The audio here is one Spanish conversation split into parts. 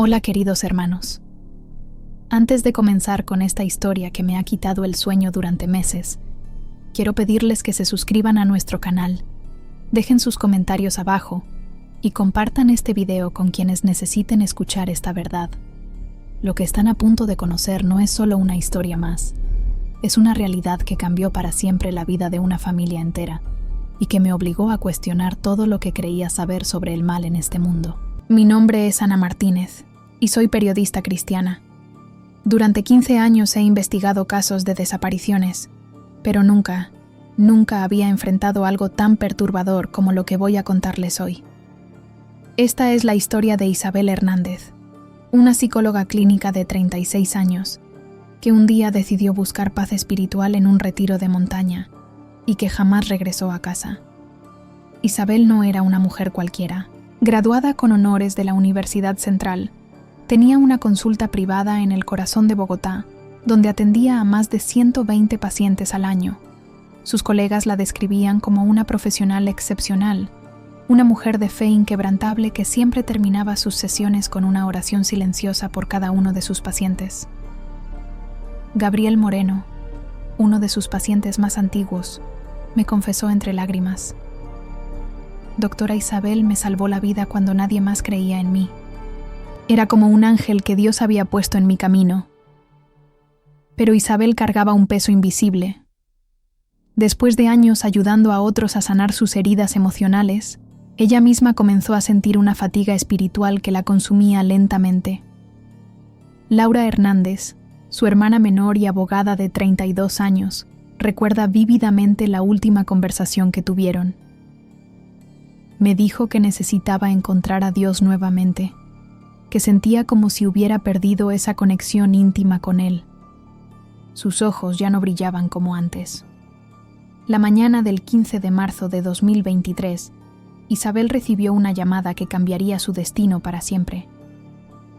Hola queridos hermanos. Antes de comenzar con esta historia que me ha quitado el sueño durante meses, quiero pedirles que se suscriban a nuestro canal, dejen sus comentarios abajo y compartan este video con quienes necesiten escuchar esta verdad. Lo que están a punto de conocer no es solo una historia más, es una realidad que cambió para siempre la vida de una familia entera y que me obligó a cuestionar todo lo que creía saber sobre el mal en este mundo. Mi nombre es Ana Martínez y soy periodista cristiana. Durante 15 años he investigado casos de desapariciones, pero nunca había enfrentado algo tan perturbador como lo que voy a contarles hoy. Esta es la historia de Isabel Hernández, una psicóloga clínica de 36 años, que un día decidió buscar paz espiritual en un retiro de montaña y que jamás regresó a casa. Isabel no era una mujer cualquiera. Graduada con honores de la Universidad Central, tenía una consulta privada en el corazón de Bogotá, donde atendía a más de 120 pacientes al año. Sus colegas la describían como una profesional excepcional, una mujer de fe inquebrantable que siempre terminaba sus sesiones con una oración silenciosa por cada uno de sus pacientes. Gabriel Moreno, uno de sus pacientes más antiguos, me confesó entre lágrimas: Doctora Isabel me salvó la vida cuando nadie más creía en mí. Era como un ángel que Dios había puesto en mi camino. Pero Isabel cargaba un peso invisible. Después de años ayudando a otros a sanar sus heridas emocionales, ella misma comenzó a sentir una fatiga espiritual que la consumía lentamente. Laura Hernández, su hermana menor y abogada de 32 años, recuerda vívidamente la última conversación que tuvieron. Me dijo que necesitaba encontrar a Dios nuevamente, que sentía como si hubiera perdido esa conexión íntima con Él. Sus ojos ya no brillaban como antes. La mañana del 15 de marzo de 2023, Isabel recibió una llamada que cambiaría su destino para siempre.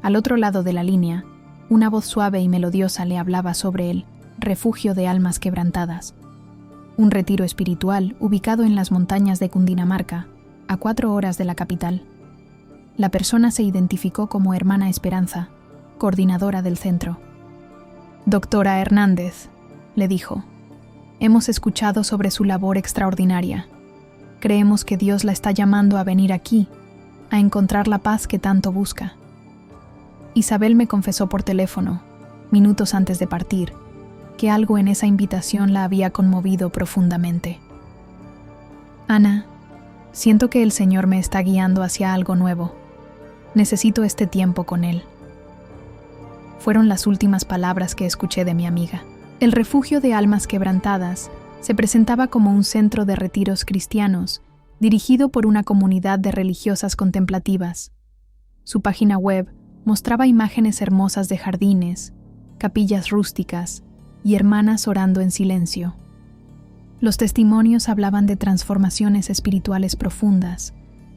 Al otro lado de la línea, una voz suave y melodiosa le hablaba sobre el Refugio de Almas Quebrantadas, un retiro espiritual ubicado en las montañas de Cundinamarca, a 4 horas de la capital. La persona se identificó como Hermana Esperanza, coordinadora del centro. Doctora Hernández, le dijo, hemos escuchado sobre su labor extraordinaria. Creemos que Dios la está llamando a venir aquí, a encontrar la paz que tanto busca. Isabel me confesó por teléfono, minutos antes de partir, que algo en esa invitación la había conmovido profundamente. Ana, siento que el Señor me está guiando hacia algo nuevo. Necesito este tiempo con Él. Fueron las últimas palabras que escuché de mi amiga. El Refugio de Almas Quebrantadas se presentaba como un centro de retiros cristianos dirigido por una comunidad de religiosas contemplativas. Su página web mostraba imágenes hermosas de jardines, capillas rústicas y hermanas orando en silencio. Los testimonios hablaban de transformaciones espirituales profundas,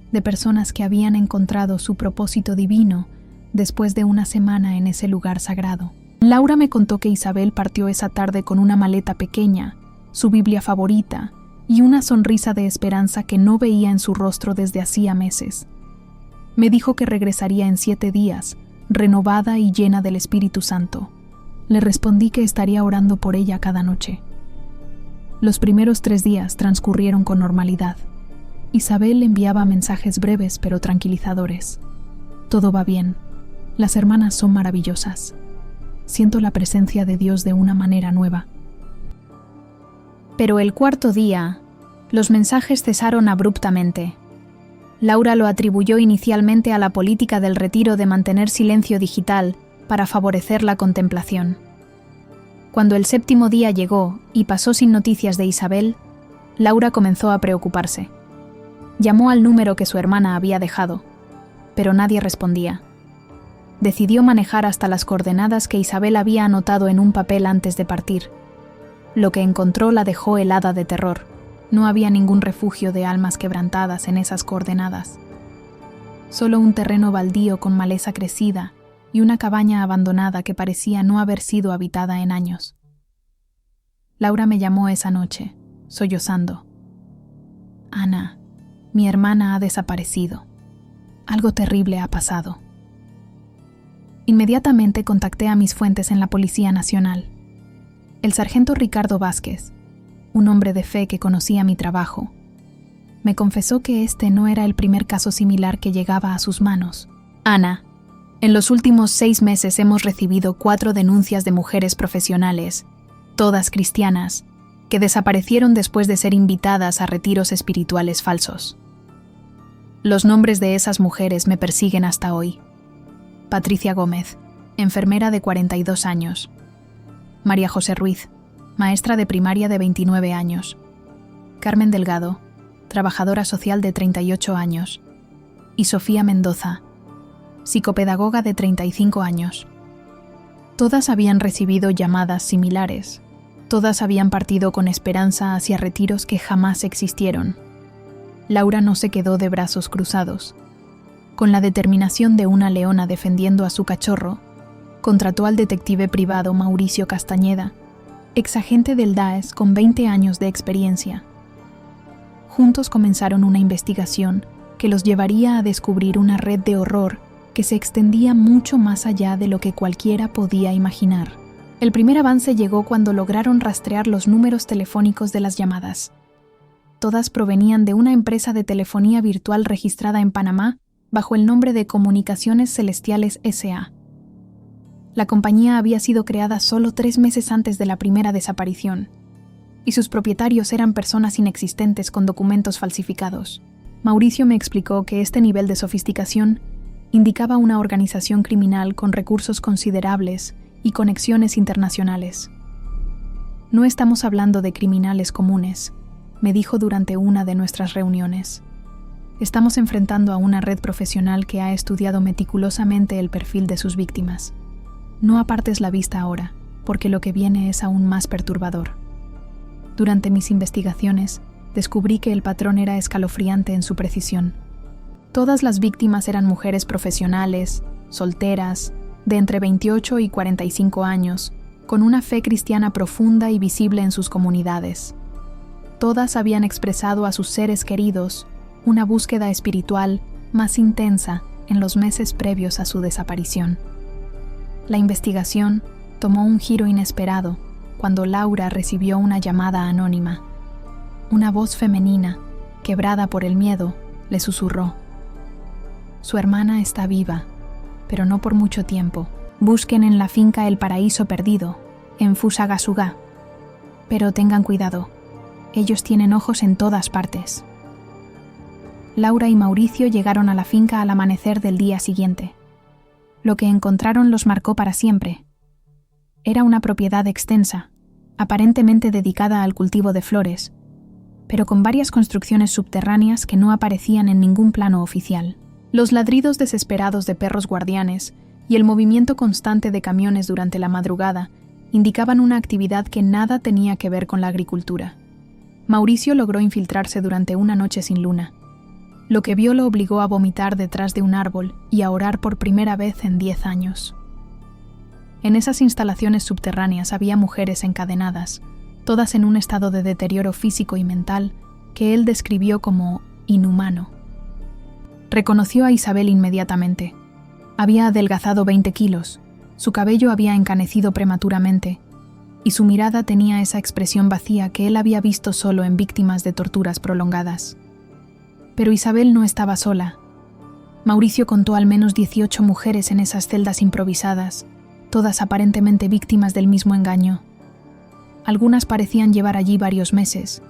de personas que habían encontrado su propósito divino después de una semana en ese lugar sagrado. Laura me contó que Isabel partió esa tarde con una maleta pequeña, su Biblia favorita y una sonrisa de esperanza que no veía en su rostro desde hacía meses. Me dijo que regresaría en 7 días, renovada y llena del Espíritu Santo. Le respondí que estaría orando por ella cada noche. Los primeros 3 días transcurrieron con normalidad. Isabel enviaba mensajes breves pero tranquilizadores. Todo va bien. Las hermanas son maravillosas. Siento la presencia de Dios de una manera nueva. Pero el 4.º día, los mensajes cesaron abruptamente. Laura lo atribuyó inicialmente a la política del retiro de mantener silencio digital para favorecer la contemplación. Cuando el 7.º día llegó y pasó sin noticias de Isabel, Laura comenzó a preocuparse. Llamó al número que su hermana había dejado, pero nadie respondía. Decidió manejar hasta las coordenadas que Isabel había anotado en un papel antes de partir. Lo que encontró la dejó helada de terror. No había ningún refugio de almas quebrantadas en esas coordenadas. Solo un terreno baldío con maleza crecida y una cabaña abandonada que parecía no haber sido habitada en años. Laura me llamó esa noche, sollozando. Ana, mi hermana ha desaparecido. Algo terrible ha pasado. Inmediatamente contacté a mis fuentes en la Policía Nacional. El sargento Ricardo Vázquez, un hombre de fe que conocía mi trabajo, me confesó que este no era el primer caso similar que llegaba a sus manos. Ana, en los últimos 6 meses hemos recibido 4 denuncias de mujeres profesionales, todas cristianas, que desaparecieron después de ser invitadas a retiros espirituales falsos. Los nombres de esas mujeres me persiguen hasta hoy. Patricia Gómez, enfermera de 42 años. María José Ruiz, maestra de primaria de 29 años. Carmen Delgado, trabajadora social de 38 años. Y Sofía Mendoza, psicopedagoga de 35 años. Todas habían recibido llamadas similares. Todas habían partido con esperanza hacia retiros que jamás existieron. Laura no se quedó de brazos cruzados. Con la determinación de una leona defendiendo a su cachorro, contrató al detective privado Mauricio Castañeda, exagente del DAES con 20 años de experiencia. Juntos comenzaron una investigación que los llevaría a descubrir una red de horror que se extendía mucho más allá de lo que cualquiera podía imaginar. El primer avance llegó cuando lograron rastrear los números telefónicos de las llamadas. Todas provenían de una empresa de telefonía virtual registrada en Panamá bajo el nombre de Comunicaciones Celestiales S.A. La compañía había sido creada solo 3 meses antes de la primera desaparición, y sus propietarios eran personas inexistentes con documentos falsificados. Mauricio me explicó que este nivel de sofisticación indicaba una organización criminal con recursos considerables y conexiones internacionales. No estamos hablando de criminales comunes, me dijo durante una de nuestras reuniones. Estamos enfrentando a una red profesional que ha estudiado meticulosamente el perfil de sus víctimas. No apartes la vista ahora, porque lo que viene es aún más perturbador. Durante mis investigaciones, descubrí que el patrón era escalofriante en su precisión. Todas las víctimas eran mujeres profesionales, solteras, de entre 28 y 45 años, con una fe cristiana profunda y visible en sus comunidades. Todas habían expresado a sus seres queridos una búsqueda espiritual más intensa en los meses previos a su desaparición. La investigación tomó un giro inesperado cuando Laura recibió una llamada anónima. Una voz femenina, quebrada por el miedo, le susurró: «Su hermana está viva, pero no por mucho tiempo. Busquen en la finca El Paraíso Perdido, en Fusagasugá. Pero tengan cuidado, ellos tienen ojos en todas partes». Laura y Mauricio llegaron a la finca al amanecer del día siguiente. Lo que encontraron los marcó para siempre. Era una propiedad extensa, aparentemente dedicada al cultivo de flores, pero con varias construcciones subterráneas que no aparecían en ningún plano oficial. Los ladridos desesperados de perros guardianes y el movimiento constante de camiones durante la madrugada indicaban una actividad que nada tenía que ver con la agricultura. Mauricio logró infiltrarse durante una noche sin luna. Lo que vio lo obligó a vomitar detrás de un árbol y a orar por primera vez en 10 años. En esas instalaciones subterráneas había mujeres encadenadas, todas en un estado de deterioro físico y mental que él describió como inhumano. Reconoció a Isabel inmediatamente. Había adelgazado 20 kilos, su cabello había encanecido prematuramente, y su mirada tenía esa expresión vacía que él había visto solo en víctimas de torturas prolongadas. Pero Isabel no estaba sola. Mauricio contó al menos 18 mujeres en esas celdas improvisadas, todas aparentemente víctimas del mismo engaño. Algunas parecían llevar allí varios meses,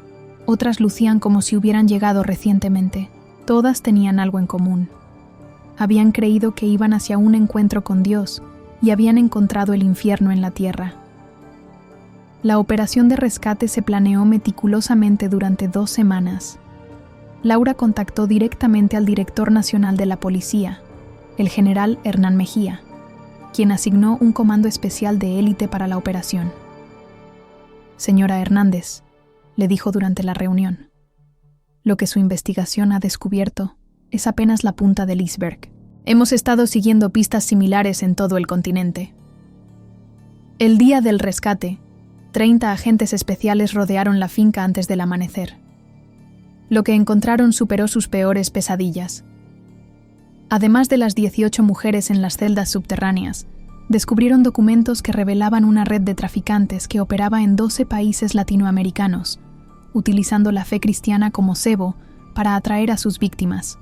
otras lucían como si hubieran llegado recientemente. Todas tenían algo en común. Habían creído que iban hacia un encuentro con Dios y habían encontrado el infierno en la tierra. La operación de rescate se planeó meticulosamente durante 2 semanas. Laura contactó directamente al director nacional de la policía, el general Hernán Mejía, quien asignó un comando especial de élite para la operación. «Señora Hernández», le dijo durante la reunión, «lo que su investigación ha descubierto es apenas la punta del iceberg. Hemos estado siguiendo pistas similares en todo el continente. El día del rescate, 30 agentes especiales rodearon la finca antes del amanecer. Lo que encontraron superó sus peores pesadillas. Además de las 18 mujeres en las celdas subterráneas, descubrieron documentos que revelaban una red de traficantes que operaba en 12 países latinoamericanos, utilizando la fe cristiana como cebo para atraer a sus víctimas.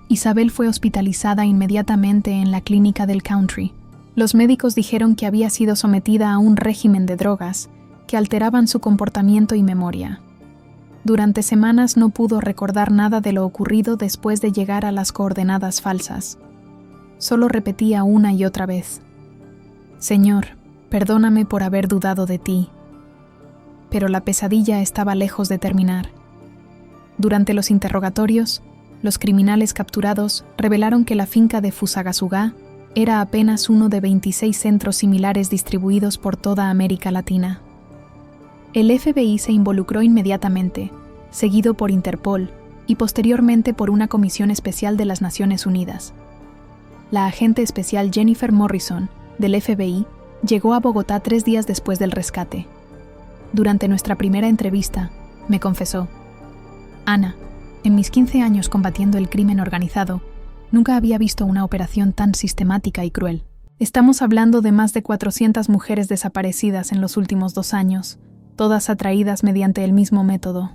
Isabel fue hospitalizada inmediatamente en la clínica del Country. Los médicos dijeron que había sido sometida a un régimen de drogas que alteraban su comportamiento y memoria. Durante semanas no pudo recordar nada de lo ocurrido después de llegar a las coordenadas falsas. Solo repetía una y otra vez: «Señor, perdóname por haber dudado de ti». Pero la pesadilla estaba lejos de terminar. Durante los interrogatorios, los criminales capturados revelaron que la finca de Fusagasugá era apenas uno de 26 centros similares distribuidos por toda América Latina. El FBI se involucró inmediatamente, seguido por Interpol y posteriormente por una comisión especial de las Naciones Unidas. La agente especial Jennifer Morrison, del FBI, llegó a Bogotá 3 días después del rescate. Durante nuestra primera entrevista, me confesó: «Ana, en mis 15 años combatiendo el crimen organizado, nunca había visto una operación tan sistemática y cruel. Estamos hablando de más de 400 mujeres desaparecidas en los últimos 2 años, todas atraídas mediante el mismo método».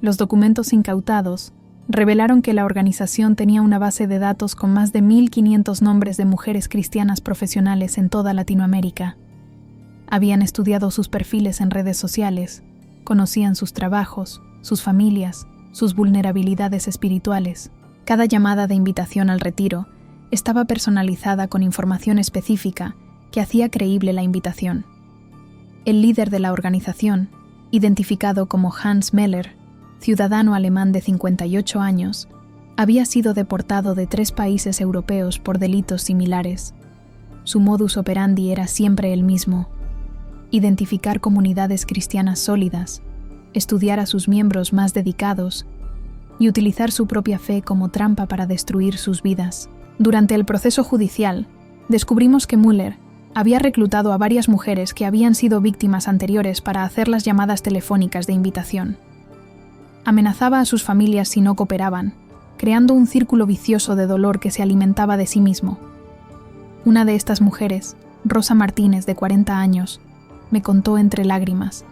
Los documentos incautados revelaron que la organización tenía una base de datos con más de 1.500 nombres de mujeres cristianas profesionales en toda Latinoamérica. Habían estudiado sus perfiles en redes sociales, conocían sus trabajos, sus familias, sus vulnerabilidades espirituales. Cada llamada de invitación al retiro estaba personalizada con información específica que hacía creíble la invitación. El líder de la organización, identificado como Hans Meller, ciudadano alemán de 58 años, había sido deportado de 3 países europeos por delitos similares. Su modus operandi era siempre el mismo: identificar comunidades cristianas sólidas, estudiar a sus miembros más dedicados y utilizar su propia fe como trampa para destruir sus vidas. Durante el proceso judicial, descubrimos que Müller había reclutado a varias mujeres que habían sido víctimas anteriores para hacer las llamadas telefónicas de invitación. Amenazaba a sus familias si no cooperaban, creando un círculo vicioso de dolor que se alimentaba de sí mismo. Una de estas mujeres, Rosa Martínez, de 40 años, me contó entre lágrimas: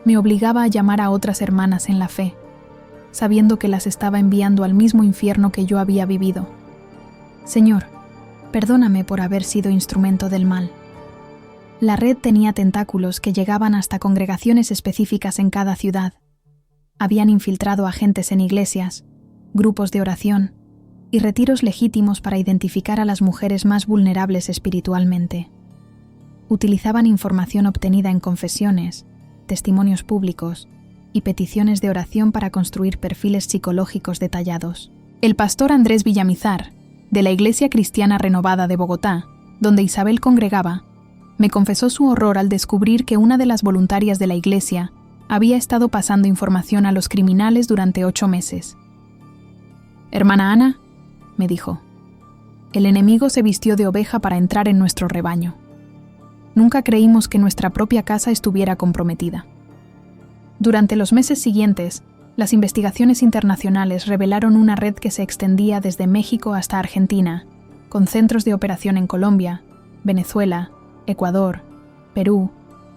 «Me obligaba a llamar a otras hermanas en la fe, sabiendo que las estaba enviando al mismo infierno que yo había vivido. Señor, perdóname por haber sido instrumento del mal». La red tenía tentáculos que llegaban hasta congregaciones específicas en cada ciudad. Habían infiltrado agentes en iglesias, grupos de oración y retiros legítimos para identificar a las mujeres más vulnerables espiritualmente. Utilizaban información obtenida en confesiones, testimonios públicos y peticiones de oración para construir perfiles psicológicos detallados. El pastor Andrés Villamizar, de la Iglesia Cristiana Renovada de Bogotá, donde Isabel congregaba, me confesó su horror al descubrir que una de las voluntarias de la iglesia había estado pasando información a los criminales durante 8 meses. «Hermana Ana», me dijo, «el enemigo se vistió de oveja para entrar en nuestro rebaño. Nunca creímos que nuestra propia casa estuviera comprometida». Durante los meses siguientes, las investigaciones internacionales revelaron una red que se extendía desde México hasta Argentina, con centros de operación en Colombia, Venezuela, Ecuador, Perú,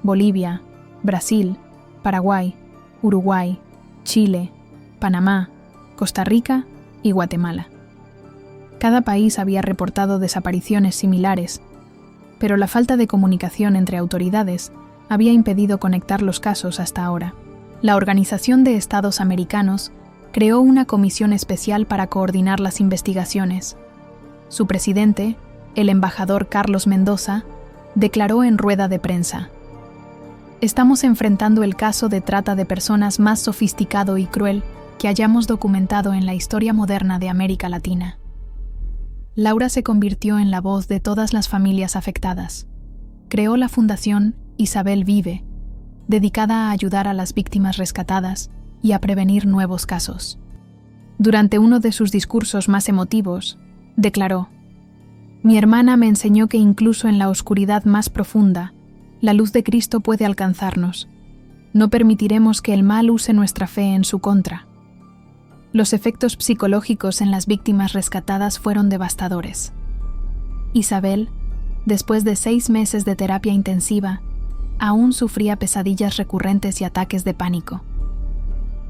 Bolivia, Brasil, Paraguay, Uruguay, Chile, Panamá, Costa Rica y Guatemala. Cada país había reportado desapariciones similares, pero la falta de comunicación entre autoridades había impedido conectar los casos hasta ahora. La Organización de Estados Americanos creó una comisión especial para coordinar las investigaciones. Su presidente, el embajador Carlos Mendoza, declaró en rueda de prensa: «Estamos enfrentando el caso de trata de personas más sofisticado y cruel que hayamos documentado en la historia moderna de América Latina». Laura se convirtió en la voz de todas las familias afectadas. Creó la Fundación Isabel Vive, dedicada a ayudar a las víctimas rescatadas y a prevenir nuevos casos. Durante uno de sus discursos más emotivos, declaró: «Mi hermana me enseñó que incluso en la oscuridad más profunda, la luz de Cristo puede alcanzarnos. No permitiremos que el mal use nuestra fe en su contra». Los efectos psicológicos en las víctimas rescatadas fueron devastadores. Isabel, después de 6 meses de terapia intensiva, aún sufría pesadillas recurrentes y ataques de pánico.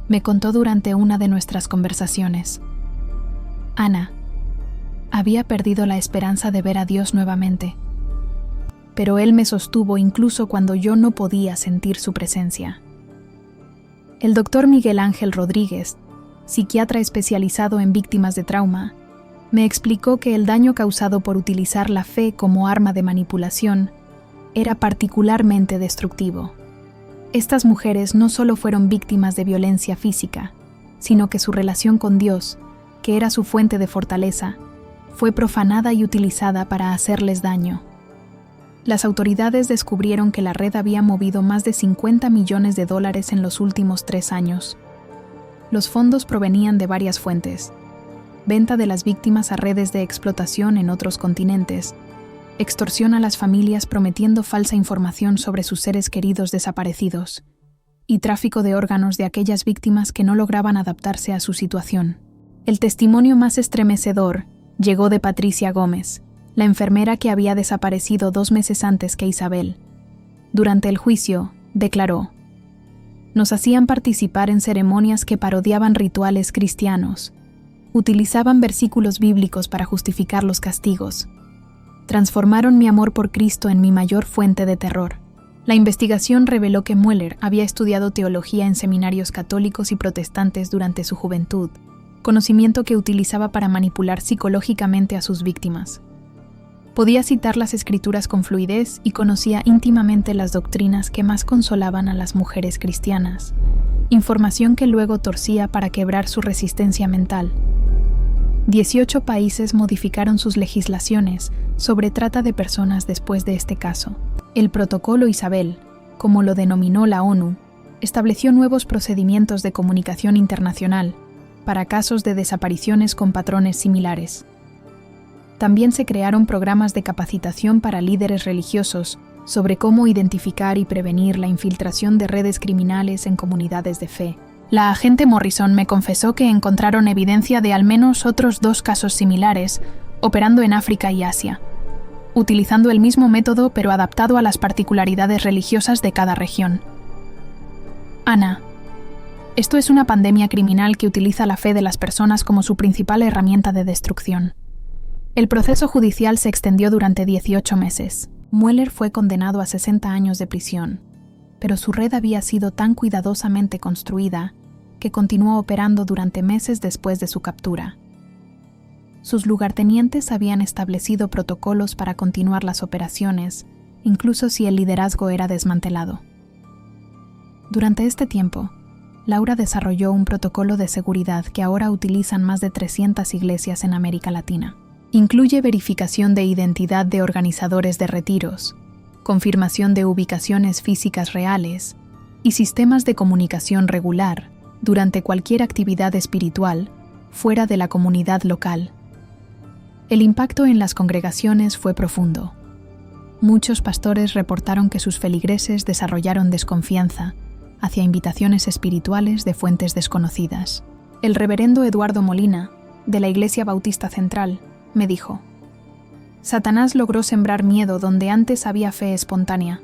Me contó durante una de nuestras conversaciones: Ana, había perdido la esperanza de ver a Dios nuevamente, pero Él me sostuvo incluso cuando yo no podía sentir su presencia. El doctor Miguel Ángel Rodríguez, psiquiatra especializado en víctimas de trauma, me explicó que el daño causado por utilizar la fe como arma de manipulación era particularmente destructivo. Estas mujeres no solo fueron víctimas de violencia física, sino que su relación con Dios, que era su fuente de fortaleza, fue profanada y utilizada para hacerles daño. Las autoridades descubrieron que la red había movido más de $50 millones en los últimos 3 años. Los fondos provenían de varias fuentes: venta de las víctimas a redes de explotación en otros continentes, extorsión a las familias prometiendo falsa información sobre sus seres queridos desaparecidos, y tráfico de órganos de aquellas víctimas que no lograban adaptarse a su situación. El testimonio más estremecedor llegó de Patricia Gómez, la enfermera que había desaparecido 2 meses antes que Isabel. Durante el juicio, declaró: nos hacían participar en ceremonias que parodiaban rituales cristianos, utilizaban versículos bíblicos para justificar los castigos, transformaron mi amor por Cristo en mi mayor fuente de terror. La investigación reveló que Mueller había estudiado teología en seminarios católicos y protestantes durante su juventud, conocimiento que utilizaba para manipular psicológicamente a sus víctimas. Podía citar las escrituras con fluidez y conocía íntimamente las doctrinas que más consolaban a las mujeres cristianas, información que luego torcía para quebrar su resistencia mental. 18 países modificaron sus legislaciones sobre trata de personas después de este caso. El Protocolo Isabel, como lo denominó la ONU, estableció nuevos procedimientos de comunicación internacional para casos de desapariciones con patrones similares. También se crearon programas de capacitación para líderes religiosos sobre cómo identificar y prevenir la infiltración de redes criminales en comunidades de fe. La agente Morrison me confesó que encontraron evidencia de al menos otros 2 casos similares operando en África y Asia, utilizando el mismo método pero adaptado a las particularidades religiosas de cada región. Ana, esto es una pandemia criminal que utiliza la fe de las personas como su principal herramienta de destrucción. El proceso judicial se extendió durante 18 meses. Mueller fue condenado a 60 años de prisión, pero su red había sido tan cuidadosamente construida que continuó operando durante meses después de su captura. Sus lugartenientes habían establecido protocolos para continuar las operaciones, incluso si el liderazgo era desmantelado. Durante este tiempo, Laura desarrolló un protocolo de seguridad que ahora utilizan más de 300 iglesias en América Latina. Incluye verificación de identidad de organizadores de retiros, confirmación de ubicaciones físicas reales y sistemas de comunicación regular durante cualquier actividad espiritual fuera de la comunidad local. El impacto en las congregaciones fue profundo. Muchos pastores reportaron que sus feligreses desarrollaron desconfianza hacia invitaciones espirituales de fuentes desconocidas. El reverendo Eduardo Molina, de la Iglesia Bautista Central, me dijo: Satanás logró sembrar miedo donde antes había fe espontánea.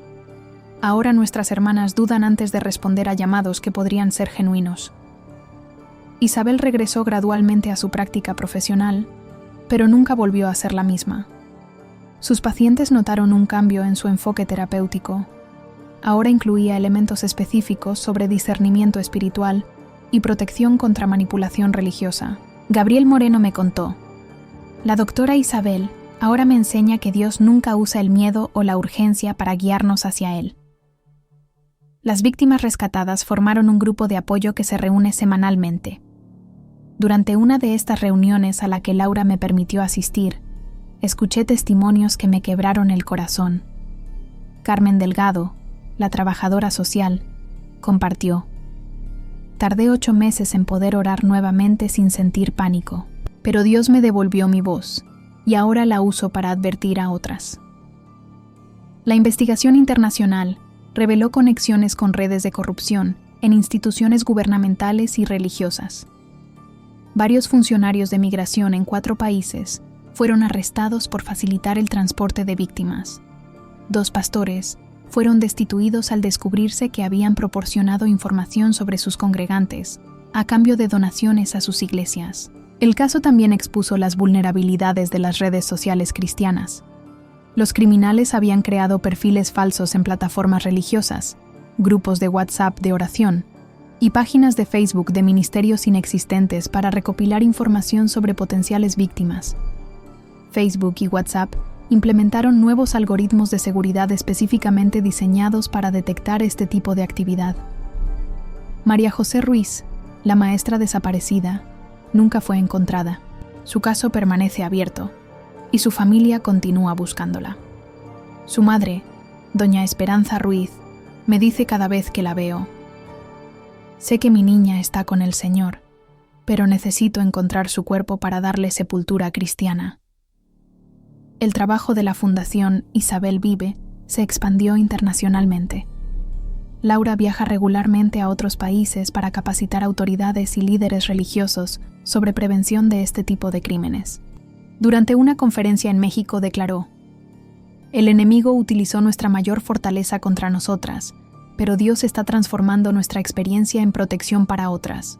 Ahora nuestras hermanas dudan antes de responder a llamados que podrían ser genuinos. Isabel regresó gradualmente a su práctica profesional, pero nunca volvió a ser la misma. Sus pacientes notaron un cambio en su enfoque terapéutico. Ahora incluía elementos específicos sobre discernimiento espiritual y protección contra manipulación religiosa. Gabriel Moreno me contó: la doctora Isabel ahora me enseña que Dios nunca usa el miedo o la urgencia para guiarnos hacia Él. Las víctimas rescatadas formaron un grupo de apoyo que se reúne semanalmente. Durante una de estas reuniones a la que Laura me permitió asistir, escuché testimonios que me quebraron el corazón. Carmen Delgado, la trabajadora social, compartió: tardé 8 meses en poder orar nuevamente sin sentir pánico, pero Dios me devolvió mi voz y ahora la uso para advertir a otras. La investigación internacional reveló conexiones con redes de corrupción en instituciones gubernamentales y religiosas. Varios funcionarios de migración en 4 países fueron arrestados por facilitar el transporte de víctimas. 2 pastores fueron destituidos al descubrirse que habían proporcionado información sobre sus congregantes a cambio de donaciones a sus iglesias. El caso también expuso las vulnerabilidades de las redes sociales cristianas. Los criminales habían creado perfiles falsos en plataformas religiosas, grupos de WhatsApp de oración y páginas de Facebook de ministerios inexistentes para recopilar información sobre potenciales víctimas. Facebook y WhatsApp implementaron nuevos algoritmos de seguridad específicamente diseñados para detectar este tipo de actividad. María José Ruiz, la maestra desaparecida, nunca fue encontrada. Su caso permanece abierto y su familia continúa buscándola. Su madre, doña Esperanza Ruiz, me dice cada vez que la veo: sé que mi niña está con el Señor, pero necesito encontrar su cuerpo para darle sepultura cristiana. El trabajo de la Fundación Isabel Vive se expandió internacionalmente. Laura viaja regularmente a otros países para capacitar autoridades y líderes religiosos sobre prevención de este tipo de crímenes. Durante una conferencia en México declaró: el enemigo utilizó nuestra mayor fortaleza contra nosotras, pero Dios está transformando nuestra experiencia en protección para otras.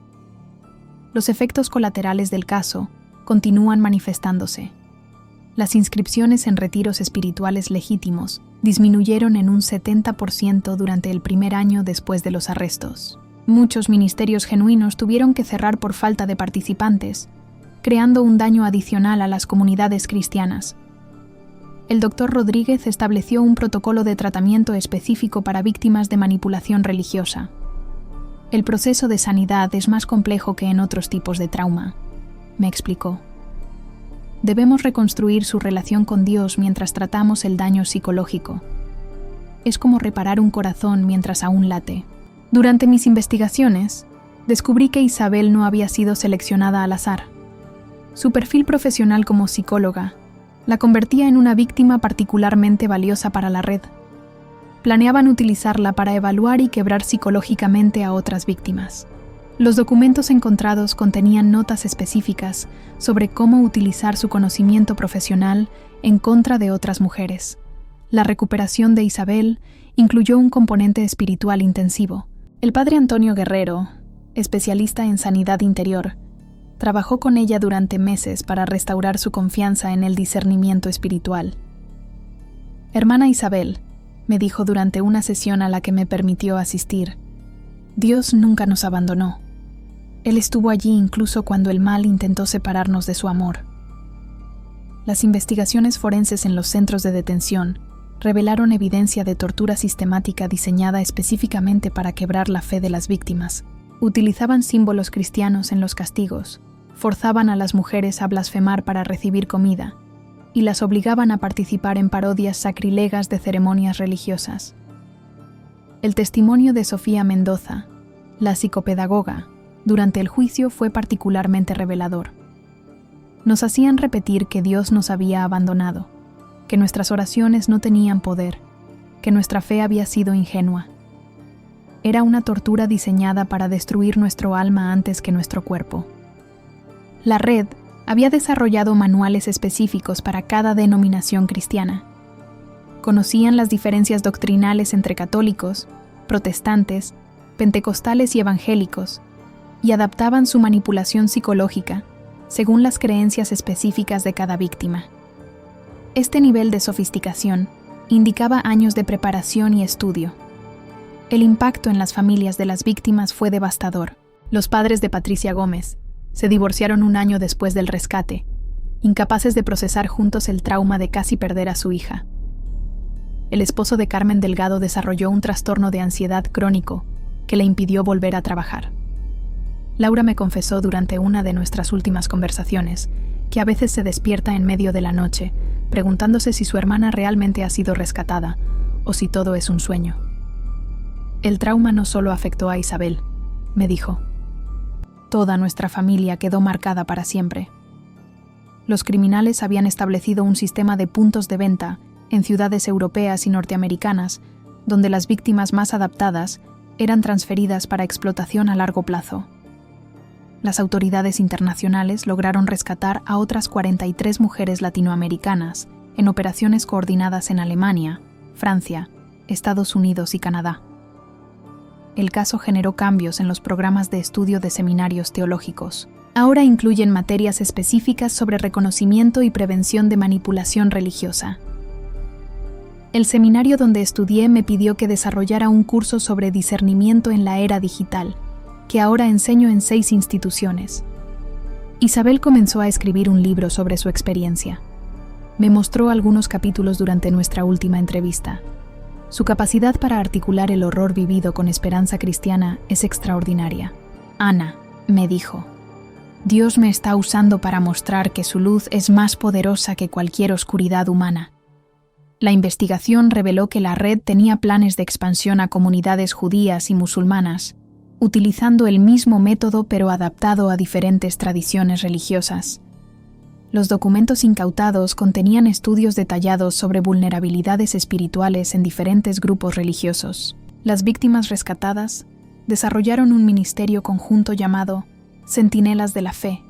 Los efectos colaterales del caso continúan manifestándose. Las inscripciones en retiros espirituales legítimos disminuyeron en un 70% durante el primer año después de los arrestos. Muchos ministerios genuinos tuvieron que cerrar por falta de participantes, creando un daño adicional a las comunidades cristianas. El Dr. Rodríguez estableció un protocolo de tratamiento específico para víctimas de manipulación religiosa. El proceso de sanidad es más complejo que en otros tipos de trauma, me explicó. Debemos reconstruir su relación con Dios mientras tratamos el daño psicológico. Es como reparar un corazón mientras aún late. Durante mis investigaciones, descubrí que Isabel no había sido seleccionada al azar. Su perfil profesional como psicóloga la convertía en una víctima particularmente valiosa para la red. Planeaban utilizarla para evaluar y quebrar psicológicamente a otras víctimas. Los documentos encontrados contenían notas específicas sobre cómo utilizar su conocimiento profesional en contra de otras mujeres. La recuperación de Isabel incluyó un componente espiritual intensivo. El padre Antonio Guerrero, especialista en sanidad interior, trabajó con ella durante meses para restaurar su confianza en el discernimiento espiritual. Hermana Isabel, me dijo durante una sesión a la que me permitió asistir, Dios nunca nos abandonó. Él estuvo allí incluso cuando el mal intentó separarnos de su amor. Las investigaciones forenses en los centros de detención revelaron evidencia de tortura sistemática diseñada específicamente para quebrar la fe de las víctimas. Utilizaban símbolos cristianos en los castigos, forzaban a las mujeres a blasfemar para recibir comida y las obligaban a participar en parodias sacrilegas de ceremonias religiosas. El testimonio de Sofía Mendoza, la psicopedagoga, durante el juicio fue particularmente revelador. Nos hacían repetir que Dios nos había abandonado, que nuestras oraciones no tenían poder, que nuestra fe había sido ingenua. Era una tortura diseñada para destruir nuestro alma antes que nuestro cuerpo. La red había desarrollado manuales específicos para cada denominación cristiana. Conocían las diferencias doctrinales entre católicos, protestantes, pentecostales y evangélicos, y adaptaban su manipulación psicológica según las creencias específicas de cada víctima. Este nivel de sofisticación indicaba años de preparación y estudio. El impacto en las familias de las víctimas fue devastador. Los padres de Patricia Gómez se divorciaron un año después del rescate, incapaces de procesar juntos el trauma de casi perder a su hija. El esposo de Carmen Delgado desarrolló un trastorno de ansiedad crónico que le impidió volver a trabajar. Laura me confesó durante una de nuestras últimas conversaciones que a veces se despierta en medio de la noche, preguntándose si su hermana realmente ha sido rescatada o si todo es un sueño. El trauma no solo afectó a Isabel, me dijo. Toda nuestra familia quedó marcada para siempre. Los criminales habían establecido un sistema de puntos de venta en ciudades europeas y norteamericanas, donde las víctimas más adaptadas eran transferidas para explotación a largo plazo. Las autoridades internacionales lograron rescatar a otras 43 mujeres latinoamericanas en operaciones coordinadas en Alemania, Francia, Estados Unidos y Canadá. El caso generó cambios en los programas de estudio de seminarios teológicos. Ahora incluyen materias específicas sobre reconocimiento y prevención de manipulación religiosa. El seminario donde estudié me pidió que desarrollara un curso sobre discernimiento en la era digital, que ahora enseño en 6 instituciones. Isabel comenzó a escribir un libro sobre su experiencia. Me mostró algunos capítulos durante nuestra última entrevista. Su capacidad para articular el horror vivido con esperanza cristiana es extraordinaria. Ana, me dijo, Dios me está usando para mostrar que su luz es más poderosa que cualquier oscuridad humana. La investigación reveló que la red tenía planes de expansión a comunidades judías y musulmanas, utilizando el mismo método pero adaptado a diferentes tradiciones religiosas. Los documentos incautados contenían estudios detallados sobre vulnerabilidades espirituales en diferentes grupos religiosos. Las víctimas rescatadas desarrollaron un ministerio conjunto llamado Centinelas de la Fe,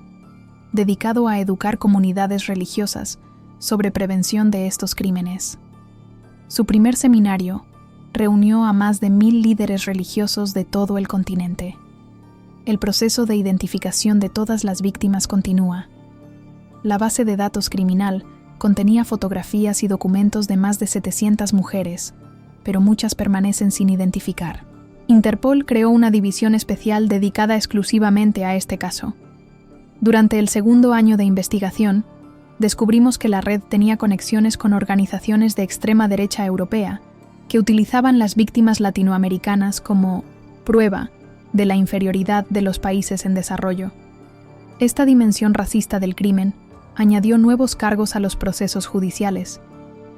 dedicado a educar comunidades religiosas sobre prevención de estos crímenes. Su primer seminario reunió a más de 1,000 líderes religiosos de todo el continente. El proceso de identificación de todas las víctimas continúa. La base de datos criminal contenía fotografías y documentos de más de 700 mujeres, pero muchas permanecen sin identificar. Interpol creó una división especial dedicada exclusivamente a este caso. Durante el segundo año de investigación, descubrimos que la red tenía conexiones con organizaciones de extrema derecha europea que utilizaban las víctimas latinoamericanas como prueba de la inferioridad de los países en desarrollo. Esta dimensión racista del crimen añadió nuevos cargos a los procesos judiciales.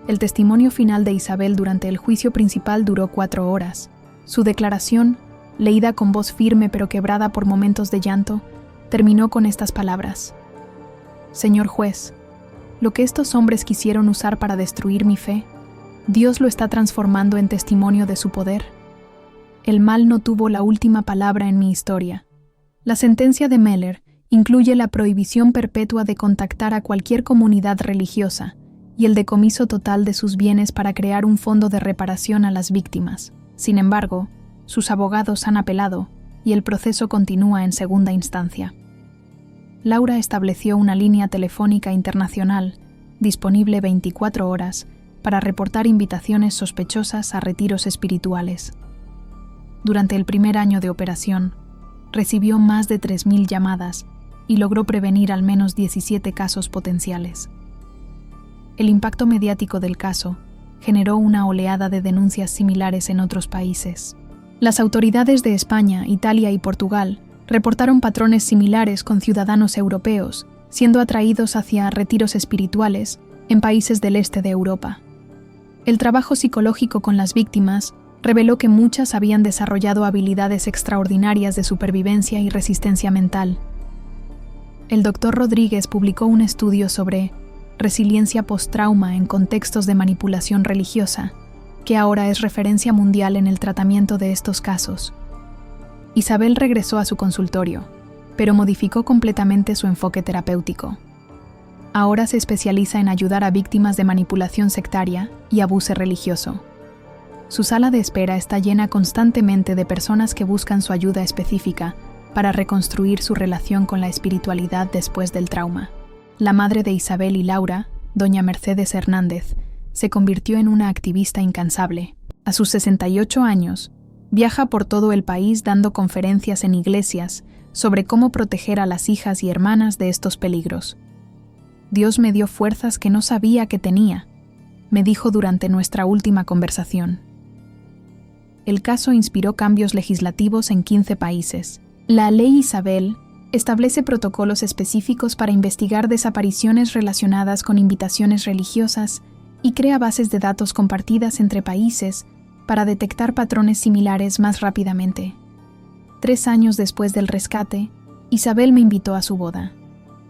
El testimonio final de Isabel durante el juicio principal duró 4 horas. Su declaración, leída con voz firme pero quebrada por momentos de llanto, terminó con estas palabras: Señor juez, lo que estos hombres quisieron usar para destruir mi fe, Dios lo está transformando en testimonio de su poder. El mal no tuvo la última palabra en mi historia. La sentencia de Meller incluye la prohibición perpetua de contactar a cualquier comunidad religiosa y el decomiso total de sus bienes para crear un fondo de reparación a las víctimas. Sin embargo, sus abogados han apelado y el proceso continúa en segunda instancia. Laura estableció una línea telefónica internacional disponible 24 horas para reportar invitaciones sospechosas a retiros espirituales. Durante el primer año de operación, recibió más de 3,000 llamadas y logró prevenir al menos 17 casos potenciales. El impacto mediático del caso generó una oleada de denuncias similares en otros países. Las autoridades de España, Italia y Portugal reportaron patrones similares con ciudadanos europeos siendo atraídos hacia retiros espirituales en países del este de Europa. El trabajo psicológico con las víctimas reveló que muchas habían desarrollado habilidades extraordinarias de supervivencia y resistencia mental. El Dr. Rodríguez publicó un estudio sobre resiliencia post-trauma en contextos de manipulación religiosa, que ahora es referencia mundial en el tratamiento de estos casos. Isabel regresó a su consultorio, pero modificó completamente su enfoque terapéutico. Ahora se especializa en ayudar a víctimas de manipulación sectaria y abuso religioso. Su sala de espera está llena constantemente de personas que buscan su ayuda específica para reconstruir su relación con la espiritualidad después del trauma. La madre de Isabel y Laura, doña Mercedes Hernández, se convirtió en una activista incansable. A sus 68 años, viaja por todo el país dando conferencias en iglesias sobre cómo proteger a las hijas y hermanas de estos peligros. Dios me dio fuerzas que no sabía que tenía, me dijo durante nuestra última conversación. El caso inspiró cambios legislativos en 15 países. La Ley Isabel establece protocolos específicos para investigar desapariciones relacionadas con invitaciones religiosas y crea bases de datos compartidas entre países para detectar patrones similares más rápidamente. 3 años después del rescate, Isabel me invitó a su boda.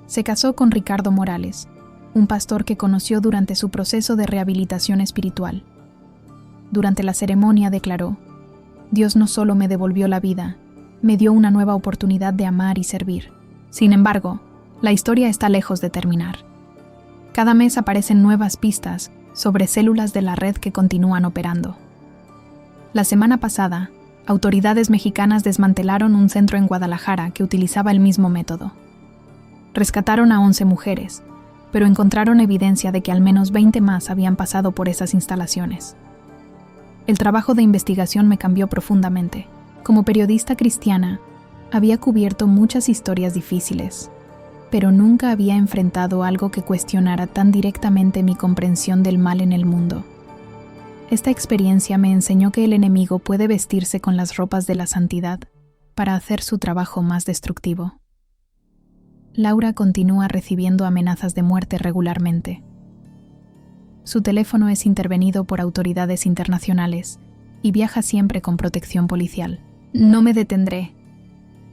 Se casó con Ricardo Morales, un pastor que conoció durante su proceso de rehabilitación espiritual. Durante la ceremonia declaró: Dios no solo me devolvió la vida, me dio una nueva oportunidad de amar y servir. Sin embargo, la historia está lejos de terminar. Cada mes aparecen nuevas pistas sobre células de la red que continúan operando. La semana pasada, autoridades mexicanas desmantelaron un centro en Guadalajara que utilizaba el mismo método. Rescataron a 11 mujeres, pero encontraron evidencia de que al menos 20 más habían pasado por esas instalaciones. El trabajo de investigación me cambió profundamente. Como periodista cristiana, había cubierto muchas historias difíciles, pero nunca había enfrentado algo que cuestionara tan directamente mi comprensión del mal en el mundo. Esta experiencia me enseñó que el enemigo puede vestirse con las ropas de la santidad para hacer su trabajo más destructivo. Laura continúa recibiendo amenazas de muerte regularmente. Su teléfono es intervenido por autoridades internacionales y viaja siempre con protección policial. No me detendré,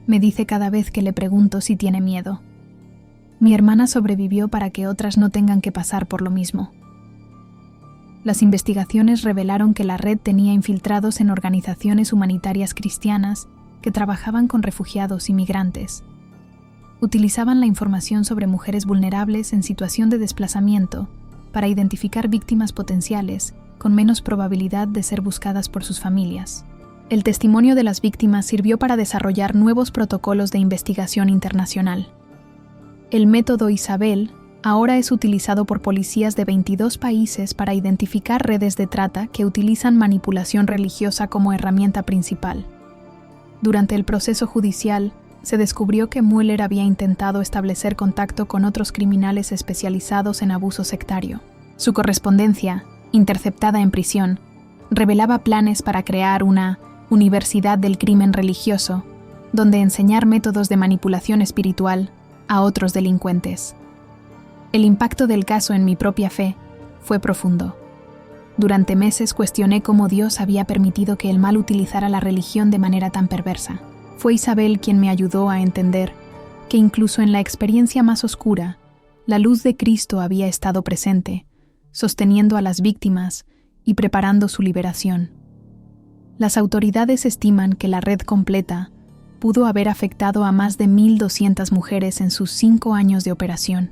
me dice cada vez que le pregunto si tiene miedo. Mi hermana sobrevivió para que otras no tengan que pasar por lo mismo. Las investigaciones revelaron que la red tenía infiltrados en organizaciones humanitarias cristianas que trabajaban con refugiados y migrantes. Utilizaban la información sobre mujeres vulnerables en situación de desplazamiento para identificar víctimas potenciales con menos probabilidad de ser buscadas por sus familias. El testimonio de las víctimas sirvió para desarrollar nuevos protocolos de investigación internacional. El método Isabel ahora es utilizado por policías de 22 países para identificar redes de trata que utilizan manipulación religiosa como herramienta principal. Durante el proceso judicial, se descubrió que Mueller había intentado establecer contacto con otros criminales especializados en abuso sectario. Su correspondencia, interceptada en prisión, revelaba planes para crear una universidad del crimen religioso, donde enseñar métodos de manipulación espiritual a otros delincuentes. El impacto del caso en mi propia fe fue profundo. Durante meses cuestioné cómo Dios había permitido que el mal utilizara la religión de manera tan perversa. Fue Isabel quien me ayudó a entender que incluso en la experiencia más oscura, la luz de Cristo había estado presente, sosteniendo a las víctimas y preparando su liberación. Las autoridades estiman que la red completa pudo haber afectado a más de 1,200 mujeres en sus 5 años de operación.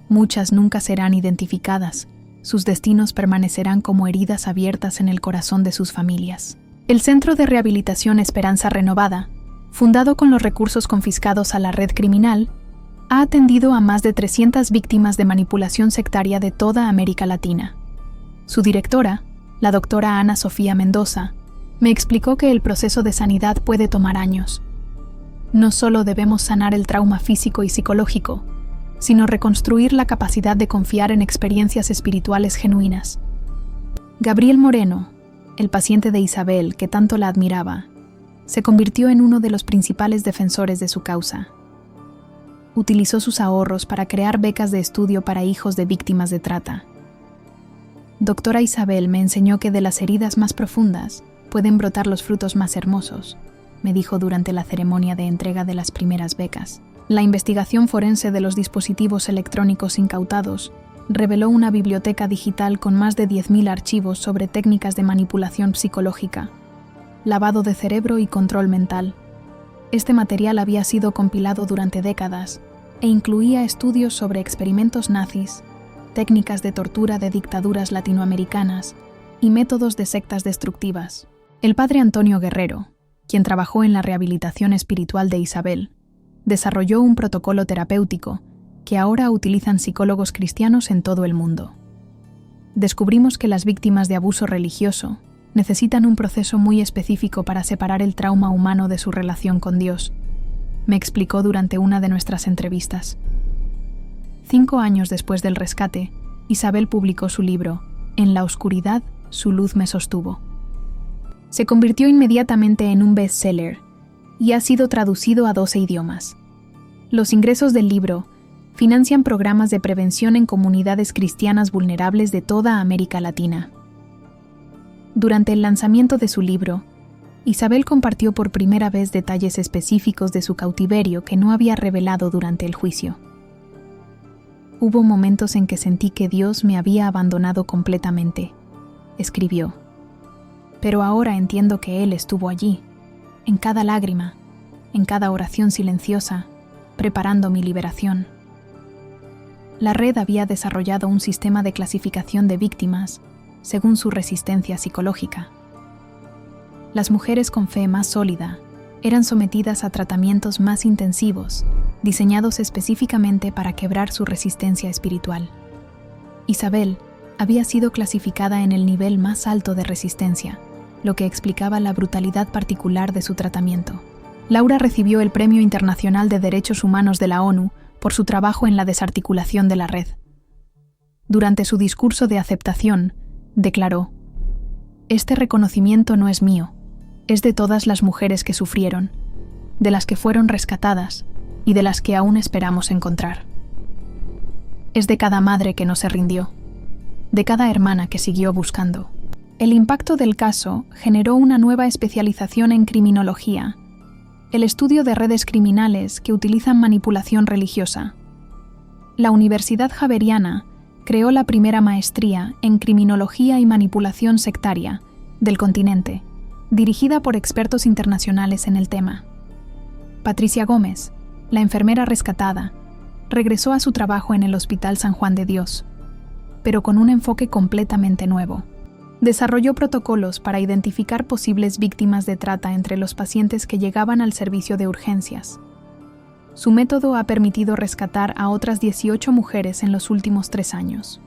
Muchas nunca serán identificadas, sus destinos permanecerán como heridas abiertas en el corazón de sus familias. El Centro de Rehabilitación Esperanza Renovada, fundado con los recursos confiscados a la red criminal, ha atendido a más de 300 víctimas de manipulación sectaria de toda América Latina. Su directora, la doctora Ana Sofía Mendoza, me explicó que el proceso de sanidad puede tomar años. No solo debemos sanar el trauma físico y psicológico, sino reconstruir la capacidad de confiar en experiencias espirituales genuinas. Gabriel Moreno, el paciente de Isabel que tanto la admiraba, se convirtió en uno de los principales defensores de su causa. Utilizó sus ahorros para crear becas de estudio para hijos de víctimas de trata. Doctora Isabel me enseñó que de las heridas más profundas pueden brotar los frutos más hermosos, me dijo durante la ceremonia de entrega de las primeras becas. La investigación forense de los dispositivos electrónicos incautados reveló una biblioteca digital con más de 10.000 archivos sobre técnicas de manipulación psicológica, lavado de cerebro y control mental. Este material había sido compilado durante décadas e incluía estudios sobre experimentos nazis, técnicas de tortura de dictaduras latinoamericanas y métodos de sectas destructivas. El padre Antonio Guerrero, quien trabajó en la rehabilitación espiritual de Isabel, desarrolló un protocolo terapéutico que ahora utilizan psicólogos cristianos en todo el mundo. Descubrimos que las víctimas de abuso religioso necesitan un proceso muy específico para separar el trauma humano de su relación con Dios, me explicó durante una de nuestras entrevistas. 5 años después del rescate, Isabel publicó su libro, En la oscuridad, su luz me sostuvo. Se convirtió inmediatamente en un bestseller y ha sido traducido a 12 idiomas. Los ingresos del libro financian programas de prevención en comunidades cristianas vulnerables de toda América Latina. Durante el lanzamiento de su libro, Isabel compartió por primera vez detalles específicos de su cautiverio que no había revelado durante el juicio. Hubo momentos en que sentí que Dios me había abandonado completamente, escribió. Pero ahora entiendo que Él estuvo allí, en cada lágrima, en cada oración silenciosa, preparando mi liberación. La red había desarrollado un sistema de clasificación de víctimas según su resistencia psicológica. Las mujeres con fe más sólida eran sometidas a tratamientos más intensivos, diseñados específicamente para quebrar su resistencia espiritual. Isabel había sido clasificada en el nivel más alto de resistencia, lo que explicaba la brutalidad particular de su tratamiento. Laura recibió el Premio Internacional de Derechos Humanos de la ONU por su trabajo en la desarticulación de la red. Durante su discurso de aceptación, declaró: «Este reconocimiento no es mío, es de todas las mujeres que sufrieron, de las que fueron rescatadas y de las que aún esperamos encontrar. Es de cada madre que no se rindió, de cada hermana que siguió buscando». El impacto del caso generó una nueva especialización en criminología, el estudio de redes criminales que utilizan manipulación religiosa. La Universidad Javeriana creó la primera maestría en criminología y manipulación sectaria del continente, dirigida por expertos internacionales en el tema. Patricia Gómez, la enfermera rescatada, regresó a su trabajo en el Hospital San Juan de Dios, pero con un enfoque completamente nuevo. Desarrolló protocolos para identificar posibles víctimas de trata entre los pacientes que llegaban al servicio de urgencias. Su método ha permitido rescatar a otras 18 mujeres en los últimos 3 años.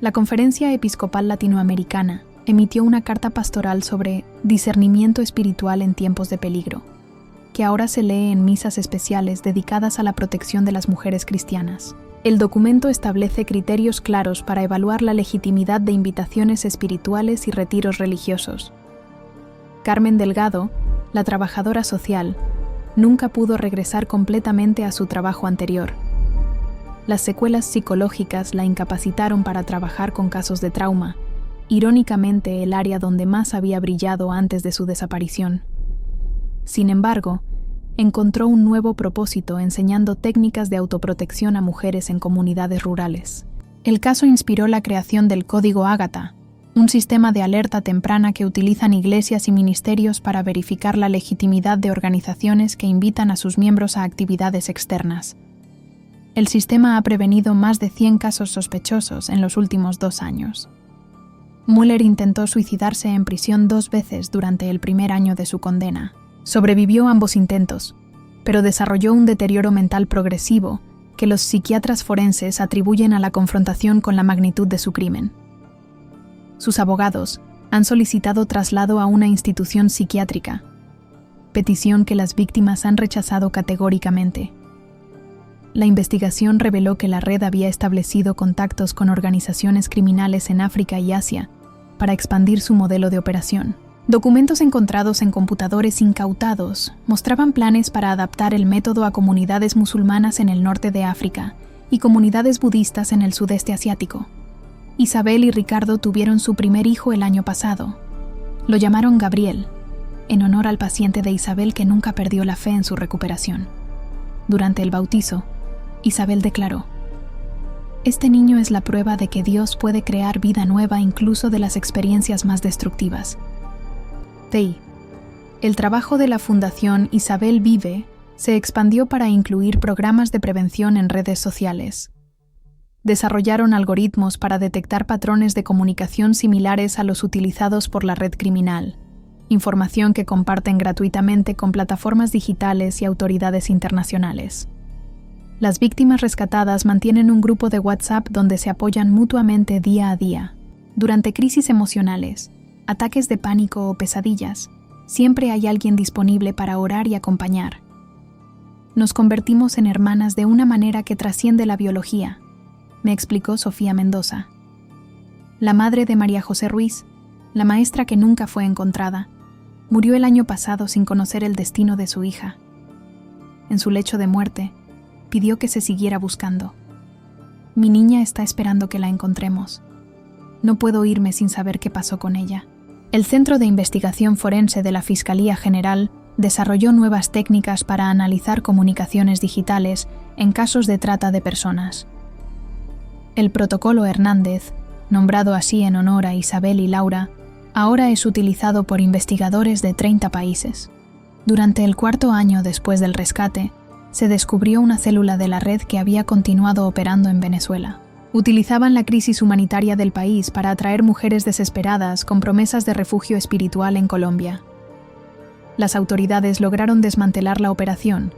La Conferencia Episcopal Latinoamericana emitió una carta pastoral sobre discernimiento espiritual en tiempos de peligro, que ahora se lee en misas especiales dedicadas a la protección de las mujeres cristianas. El documento establece criterios claros para evaluar la legitimidad de invitaciones espirituales y retiros religiosos. Carmen Delgado, la trabajadora social, nunca pudo regresar completamente a su trabajo anterior. Las secuelas psicológicas la incapacitaron para trabajar con casos de trauma, irónicamente el área donde más había brillado antes de su desaparición. Sin embargo, encontró un nuevo propósito enseñando técnicas de autoprotección a mujeres en comunidades rurales. El caso inspiró la creación del Código Ágata, un sistema de alerta temprana que utilizan iglesias y ministerios para verificar la legitimidad de organizaciones que invitan a sus miembros a actividades externas. El sistema ha prevenido más de 100 casos sospechosos en los últimos 2 años. Mueller intentó suicidarse en prisión 2 veces durante el primer año de su condena. Sobrevivió ambos intentos, pero desarrolló un deterioro mental progresivo que los psiquiatras forenses atribuyen a la confrontación con la magnitud de su crimen. Sus abogados han solicitado traslado a una institución psiquiátrica, petición que las víctimas han rechazado categóricamente. La investigación reveló que la red había establecido contactos con organizaciones criminales en África y Asia para expandir su modelo de operación. Documentos encontrados en computadores incautados mostraban planes para adaptar el método a comunidades musulmanas en el norte de África y comunidades budistas en el sudeste asiático. Isabel y Ricardo tuvieron su primer hijo el año pasado. Lo llamaron Gabriel, en honor al paciente de Isabel que nunca perdió la fe en su recuperación. Durante el bautizo, Isabel declaró: «Este niño es la prueba de que Dios puede crear vida nueva incluso de las experiencias más destructivas». El trabajo de la Fundación Isabel Vive se expandió para incluir programas de prevención en redes sociales. Desarrollaron algoritmos para detectar patrones de comunicación similares a los utilizados por la red criminal, información que comparten gratuitamente con plataformas digitales y autoridades internacionales. Las víctimas rescatadas mantienen un grupo de WhatsApp donde se apoyan mutuamente día a día. Durante crisis emocionales, ataques de pánico o pesadillas, siempre hay alguien disponible para orar y acompañar. Nos convertimos en hermanas de una manera que trasciende la biología, me explicó Sofía Mendoza. La madre de María José Ruiz, la maestra que nunca fue encontrada, murió el año pasado sin conocer el destino de su hija. En su lecho de muerte, pidió que se siguiera buscando. Mi niña está esperando que la encontremos. No puedo irme sin saber qué pasó con ella. El Centro de Investigación Forense de la Fiscalía General desarrolló nuevas técnicas para analizar comunicaciones digitales en casos de trata de personas. El protocolo Hernández, nombrado así en honor a Isabel y Laura, ahora es utilizado por investigadores de 30 países. Durante el 4º año después del rescate, se descubrió una célula de la red que había continuado operando en Venezuela. Utilizaban la crisis humanitaria del país para atraer mujeres desesperadas con promesas de refugio espiritual en Colombia. Las autoridades lograron desmantelar la operación,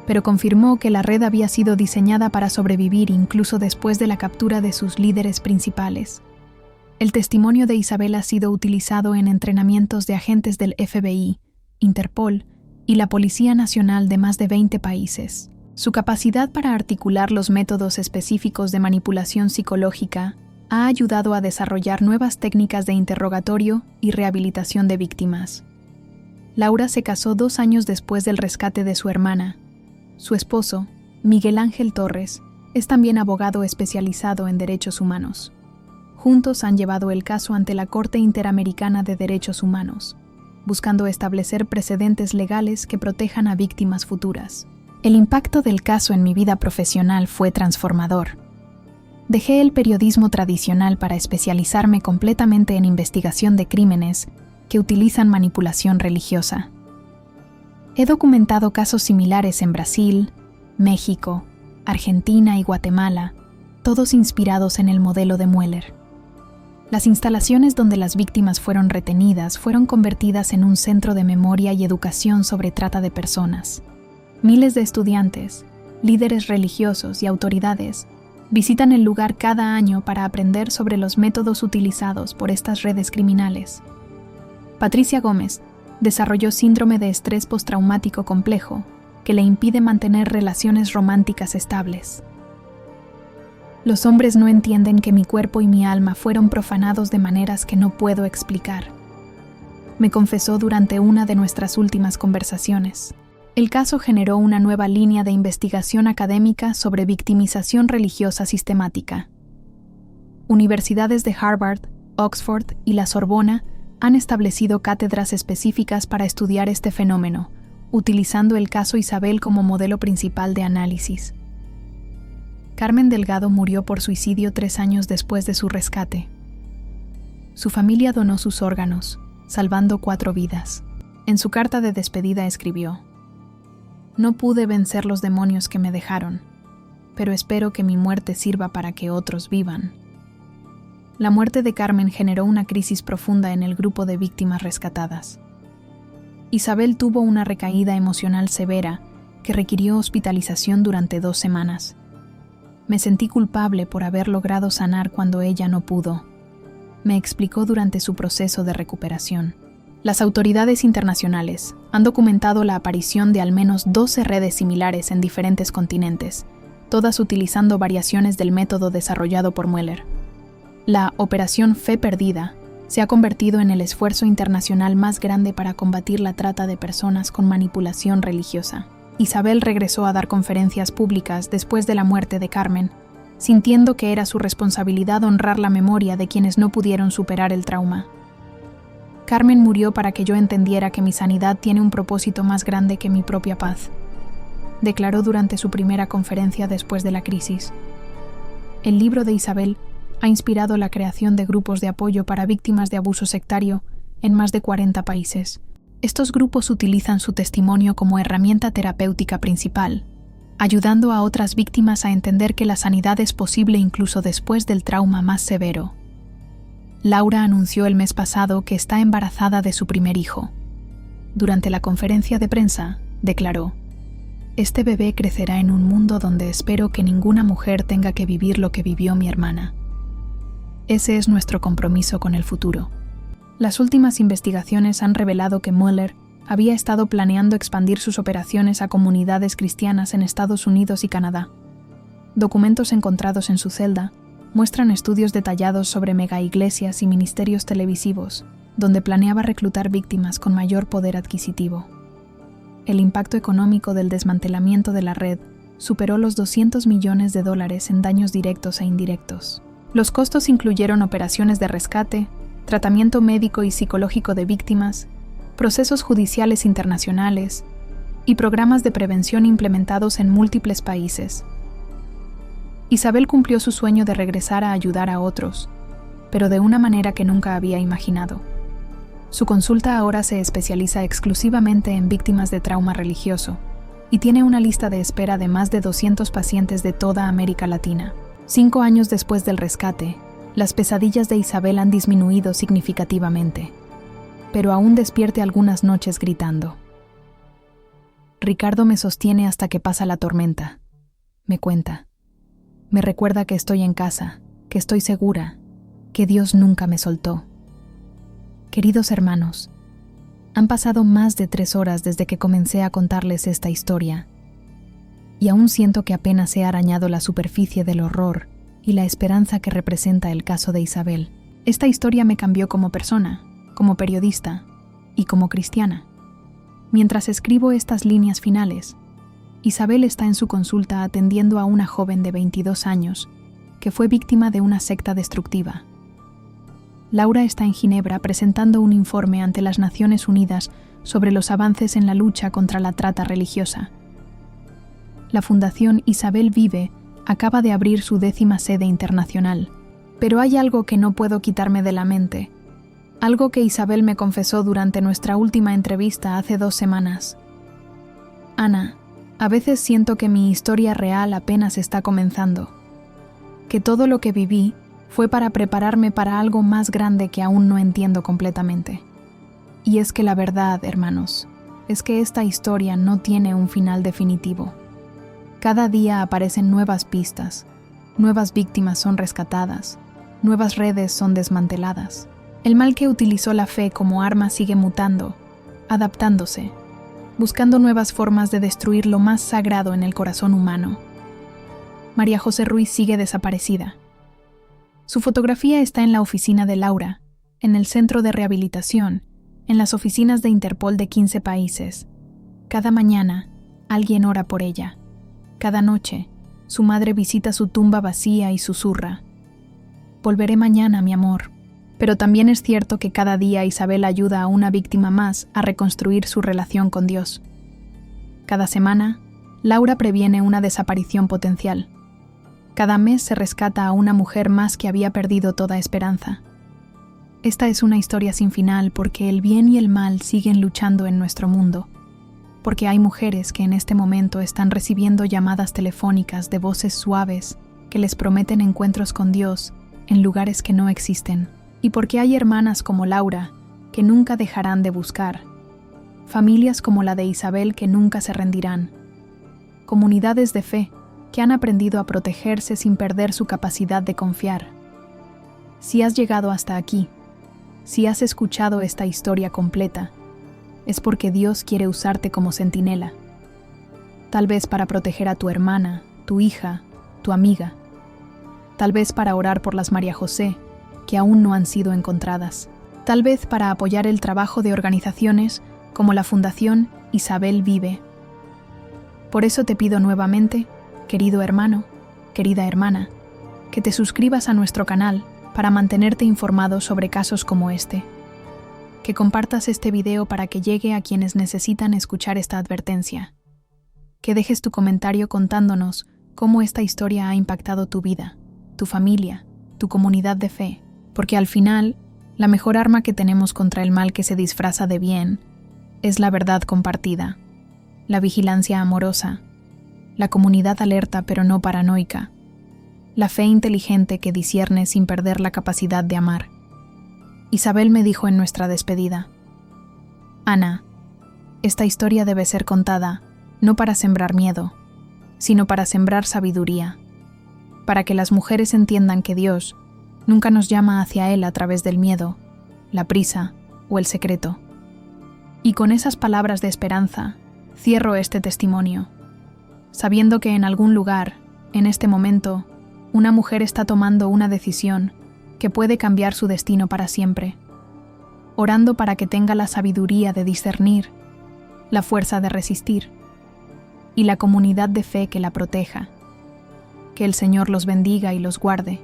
pero confirmó que la red había sido diseñada para sobrevivir incluso después de la captura de sus líderes principales. El testimonio de Isabel ha sido utilizado en entrenamientos de agentes del FBI, Interpol y la Policía Nacional de más de 20 países. Su capacidad para articular los métodos específicos de manipulación psicológica ha ayudado a desarrollar nuevas técnicas de interrogatorio y rehabilitación de víctimas. Laura se casó 2 años después del rescate de su hermana. Su esposo, Miguel Ángel Torres, es también abogado especializado en derechos humanos. Juntos han llevado el caso ante la Corte Interamericana de Derechos Humanos, buscando establecer precedentes legales que protejan a víctimas futuras. El impacto del caso en mi vida profesional fue transformador. Dejé el periodismo tradicional para especializarme completamente en investigación de crímenes que utilizan manipulación religiosa. He documentado casos similares en Brasil, México, Argentina y Guatemala, todos inspirados en el modelo de Mueller. Las instalaciones donde las víctimas fueron retenidas fueron convertidas en un centro de memoria y educación sobre trata de personas. Miles de estudiantes, líderes religiosos y autoridades visitan el lugar cada año para aprender sobre los métodos utilizados por estas redes criminales. Patricia Gómez desarrolló síndrome de estrés postraumático complejo que le impide mantener relaciones románticas estables. Los hombres no entienden que mi cuerpo y mi alma fueron profanados de maneras que no puedo explicar, me confesó durante una de nuestras últimas conversaciones. El caso generó una nueva línea de investigación académica sobre victimización religiosa sistemática. Universidades de Harvard, Oxford y la Sorbona han establecido cátedras específicas para estudiar este fenómeno, utilizando el caso Isabel como modelo principal de análisis. Carmen Delgado murió por suicidio 3 años después de su rescate. Su familia donó sus órganos, salvando 4 vidas. En su carta de despedida escribió: "No pude vencer los demonios que me dejaron, pero espero que mi muerte sirva para que otros vivan". La muerte de Carmen generó una crisis profunda en el grupo de víctimas rescatadas. Isabel tuvo una recaída emocional severa que requirió hospitalización durante 2 semanas. Me sentí culpable por haber logrado sanar cuando ella no pudo, me explicó durante su proceso de recuperación. Las autoridades internacionales han documentado la aparición de al menos 12 redes similares en diferentes continentes, todas utilizando variaciones del método desarrollado por Mueller. La Operación Fe Perdida se ha convertido en el esfuerzo internacional más grande para combatir la trata de personas con manipulación religiosa. Isabel regresó a dar conferencias públicas después de la muerte de Carmen, sintiendo que era su responsabilidad honrar la memoria de quienes no pudieron superar el trauma. Carmen murió para que yo entendiera que mi sanidad tiene un propósito más grande que mi propia paz, declaró durante su primera conferencia después de la crisis. El libro de Isabel ha inspirado la creación de grupos de apoyo para víctimas de abuso sectario en más de 40 países. Estos grupos utilizan su testimonio como herramienta terapéutica principal, ayudando a otras víctimas a entender que la sanidad es posible incluso después del trauma más severo. Laura anunció el mes pasado que está embarazada de su primer hijo. Durante la conferencia de prensa, declaró: "Este bebé crecerá en un mundo donde espero que ninguna mujer tenga que vivir lo que vivió mi hermana. Ese es nuestro compromiso con el futuro". Las últimas investigaciones han revelado que Mueller había estado planeando expandir sus operaciones a comunidades cristianas en Estados Unidos y Canadá. Documentos encontrados en su celda muestran estudios detallados sobre megaiglesias y ministerios televisivos, donde planeaba reclutar víctimas con mayor poder adquisitivo. El impacto económico del desmantelamiento de la red superó los $200 millones en daños directos e indirectos. Los costos incluyeron operaciones de rescate, tratamiento médico y psicológico de víctimas, procesos judiciales internacionales y programas de prevención implementados en múltiples países. Isabel cumplió su sueño de regresar a ayudar a otros, pero de una manera que nunca había imaginado. Su consulta ahora se especializa exclusivamente en víctimas de trauma religioso y tiene una lista de espera de más de 200 pacientes de toda América Latina. 5 años después del rescate, las pesadillas de Isabel han disminuido significativamente, pero aún despierte algunas noches gritando. Ricardo me sostiene hasta que pasa la tormenta. Me cuenta. Me recuerda que estoy en casa, que estoy segura, que Dios nunca me soltó. Queridos hermanos, han pasado más de 3 horas desde que comencé a contarles esta historia, y aún siento que apenas he arañado la superficie del horror y la esperanza que representa el caso de Isabel. Esta historia me cambió como persona, como periodista y como cristiana. Mientras escribo estas líneas finales, Isabel está en su consulta atendiendo a una joven de 22 años que fue víctima de una secta destructiva. Laura está en Ginebra presentando un informe ante las Naciones Unidas sobre los avances en la lucha contra la trata religiosa. La Fundación Isabel Vive acaba de abrir su 10ª sede internacional, pero hay algo que no puedo quitarme de la mente, algo que Isabel me confesó durante nuestra última entrevista hace 2 semanas. Ana, a veces siento que mi historia real apenas está comenzando, que todo lo que viví fue para prepararme para algo más grande que aún no entiendo completamente. Y es que la verdad, hermanos, es que esta historia no tiene un final definitivo. Cada día aparecen nuevas pistas, nuevas víctimas son rescatadas, nuevas redes son desmanteladas. El mal que utilizó la fe como arma sigue mutando, adaptándose, buscando nuevas formas de destruir lo más sagrado en el corazón humano. María José Ruiz sigue desaparecida. Su fotografía está en la oficina de Laura, en el centro de rehabilitación, en las oficinas de Interpol de 15 países. Cada mañana, alguien ora por ella. Cada noche, su madre visita su tumba vacía y susurra: «Volveré mañana, mi amor». Pero también es cierto que cada día Isabel ayuda a una víctima más a reconstruir su relación con Dios. Cada semana, Laura previene una desaparición potencial. Cada mes se rescata a una mujer más que había perdido toda esperanza. Esta es una historia sin final porque el bien y el mal siguen luchando en nuestro mundo, porque hay mujeres que en este momento están recibiendo llamadas telefónicas de voces suaves que les prometen encuentros con Dios en lugares que no existen, y porque hay hermanas como Laura que nunca dejarán de buscar, familias como la de Isabel que nunca se rendirán, comunidades de fe que han aprendido a protegerse sin perder su capacidad de confiar. Si has llegado hasta aquí, si has escuchado esta historia completa, es porque Dios quiere usarte como centinela. Tal vez para proteger a tu hermana, tu hija, tu amiga. Tal vez para orar por las María José, que aún no han sido encontradas. Tal vez para apoyar el trabajo de organizaciones como la Fundación Isabel Vive. Por eso te pido nuevamente, querido hermano, querida hermana, que te suscribas a nuestro canal para mantenerte informado sobre casos como este. Que compartas este video para que llegue a quienes necesitan escuchar esta advertencia. Que dejes tu comentario contándonos cómo esta historia ha impactado tu vida, tu familia, tu comunidad de fe, porque al final, la mejor arma que tenemos contra el mal que se disfraza de bien es la verdad compartida, la vigilancia amorosa, la comunidad alerta pero no paranoica, la fe inteligente que discierne sin perder la capacidad de amar. Isabel me dijo en nuestra despedida: «Ana, esta historia debe ser contada no para sembrar miedo, sino para sembrar sabiduría, para que las mujeres entiendan que Dios nunca nos llama hacia Él a través del miedo, la prisa o el secreto». Y con esas palabras de esperanza, cierro este testimonio, sabiendo que en algún lugar, en este momento, una mujer está tomando una decisión que puede cambiar su destino para siempre, orando para que tenga la sabiduría de discernir, la fuerza de resistir y la comunidad de fe que la proteja. Que el Señor los bendiga y los guarde,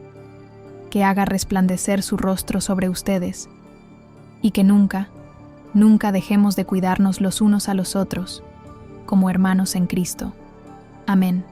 que haga resplandecer su rostro sobre ustedes y que nunca, nunca dejemos de cuidarnos los unos a los otros como hermanos en Cristo. Amén.